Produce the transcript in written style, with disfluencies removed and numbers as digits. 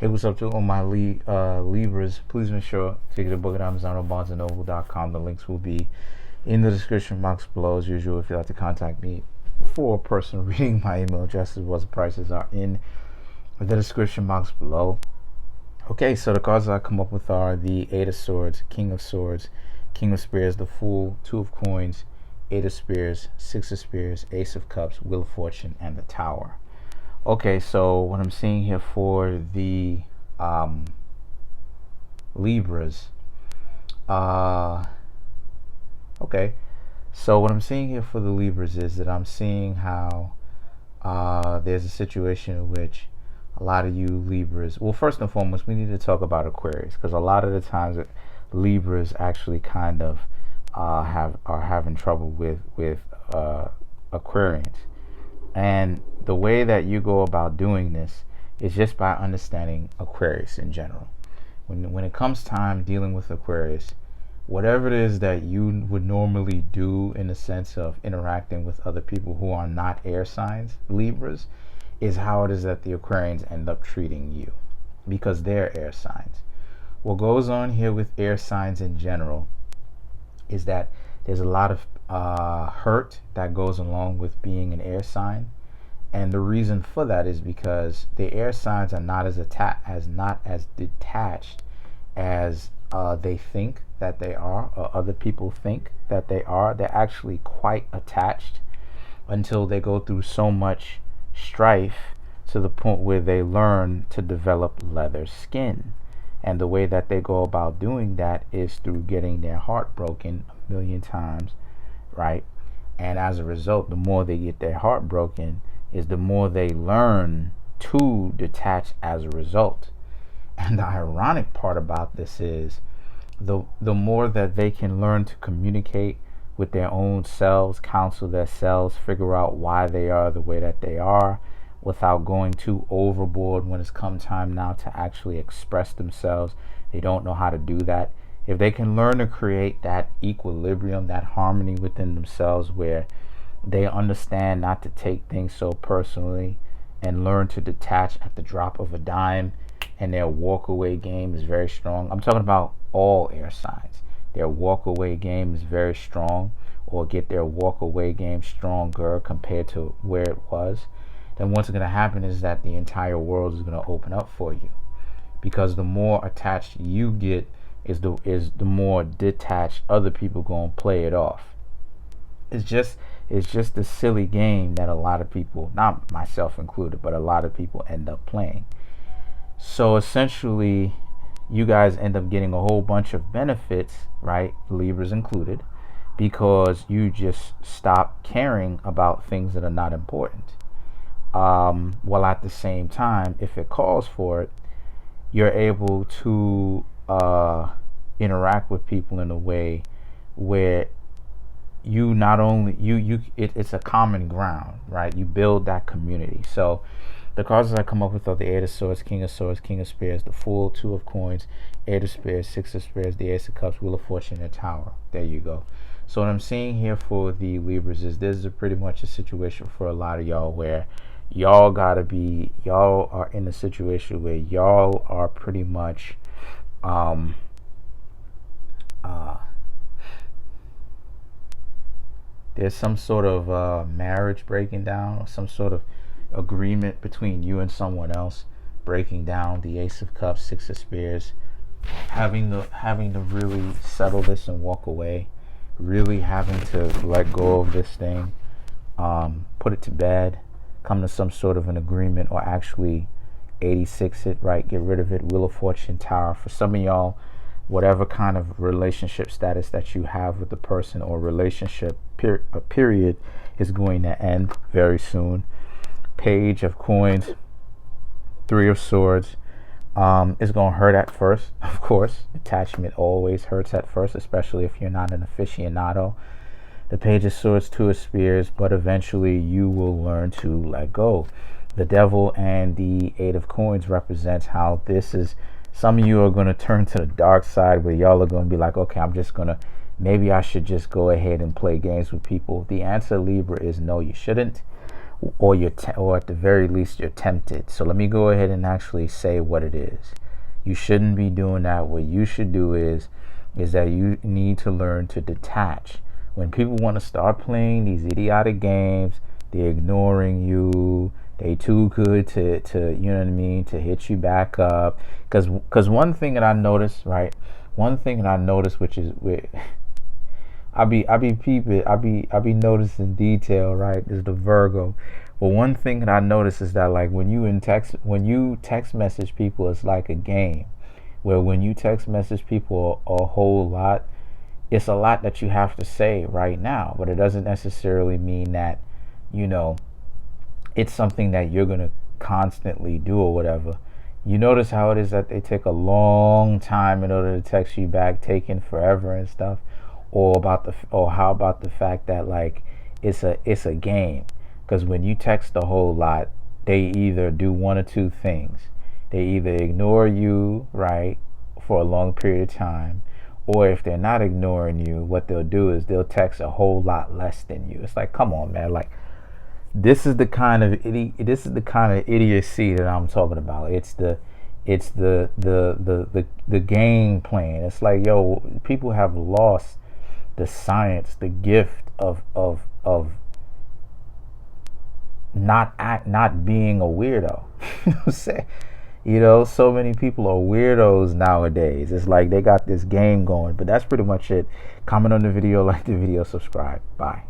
Hey, what's up to all my Libras? Please make sure to get a book at Amazon or BarnesandNoble.com. The links will be in the description box below. As usual, if you'd like to contact me for a personal reading, my email address as well as the prices are in the description box below. Okay, so the cards that I come up with are the Eight of Swords, King of Swords, King of Spears, the Fool, Two of Coins, Eight of Spears, Six of Spears, Ace of Cups, Wheel of Fortune, and the Tower. Okay, so what I'm seeing here for the Libras, okay, so what I'm seeing here for the Libras is that I'm seeing how there's a situation in which a lot of you Libras, well, first and foremost, we need to talk about Aquarius, because a lot of the times Libras actually kind of are having trouble with Aquarians. And the way that you go about doing this is just by understanding Aquarius in general. When it comes time dealing with Aquarius, whatever it is that you would normally do in the sense of interacting with other people who are not air signs, Libras, is how it is that the Aquarians end up treating you, because they're air signs. What goes on here with air signs in general is that there's a lot of hurt that goes along with being an air sign, and the reason for that is because the air signs are not as detached as they think that they are, or other people think that they are. They're actually quite attached until they go through so much strife to the point where they learn to develop leather skin. And the way that they go about doing that is through getting their heart broken a million times, right? And as a result, the more they get their heart broken is the more they learn to detach as a result. And the ironic part about this is the more that they can learn to communicate with their own selves, counsel their selves, figure out why they are the way that they are without going too overboard when it's come time now to actually express themselves. They don't know how to do that. If they can learn to create that equilibrium, that harmony within themselves where they understand not to take things so personally and learn to detach at the drop of a dime, and their walk-away game is very strong. I'm talking about all air signs. Their walk-away game is very strong, or get their walk-away game stronger compared to where it was. Then what's going to happen is that the entire world is going to open up for you, because the more attached you get is the more detached other people going to play it off. It's just a silly game that a lot of people, not myself included, but a lot of people end up playing. So essentially, you guys end up getting a whole bunch of benefits, right, Libras included, because you just stop caring about things that are not important. While at the same time, if it calls for it, you're able to interact with people in a way where you not only it's a common ground, right? You build that community. So the cards that I come up with are the Eight of Swords, King of Spears, the Fool, Two of Coins, Eight of Spears, Six of Spears, the Ace of Cups, Wheel of Fortune, and Tower. There you go. So what I'm seeing here for the Libras is this is pretty much a situation for a lot of y'all where y'all are in a situation where y'all are pretty much there's some sort of marriage breaking down, or some sort of agreement between you and someone else breaking down. The Ace of Cups, Six of Spears, having to really settle this and walk away, really having to let go of this thing, put it to bed, come to some sort of an agreement, or actually 86 it, right? Get rid of it. Wheel of Fortune, Tower. For some of y'all, whatever kind of relationship status that you have with the person or relationship period is going to end very soon. Page of Coins, Three of Swords. It's going to hurt at first, of course. Attachment always hurts at first, especially if you're not an aficionado. The Page of Swords, Two of Spears, but eventually you will learn to let go. The Devil and the Eight of Coins represents how this is. Some of you are going to turn to the dark side where y'all are going to be like, okay, maybe I should just go ahead and play games with people. The answer, Libra, is no, you shouldn't. or or at the very least you're tempted. So let me go ahead and actually say what it is. You shouldn't be doing that. What you should do is that you need to learn to detach. When people want to start playing these idiotic games, they're ignoring you. They too good to you know what I mean, to hit you back up. Because one thing that I noticed, right? One thing that I noticed, which is I be peeping, I be noticing detail, right? This is the Virgo. But one thing that I notice is that, like, when you text message people, it's like a game. Where when you text message people a whole lot, it's a lot that you have to say right now, but it doesn't necessarily mean that, you know, it's something that you're gonna constantly do or whatever. You notice how it is that they take a long time in order to text you back, taking forever and stuff, or how about the fact that, like, it's a game, because when you text a whole lot, they either do one or two things. They either ignore you, right, for a long period of time, or if they're not ignoring you, what they'll do is they'll text a whole lot less than you. It's like, come on, man, like, this is the kind of idiocy that I'm talking about. It's the game plan. It's like, yo, people have lost the science, the gift of not being a weirdo. You know what I'm saying? You know, so many people are weirdos nowadays. It's like they got this game going. But that's pretty much it. Comment on the video, like the video, subscribe. Bye.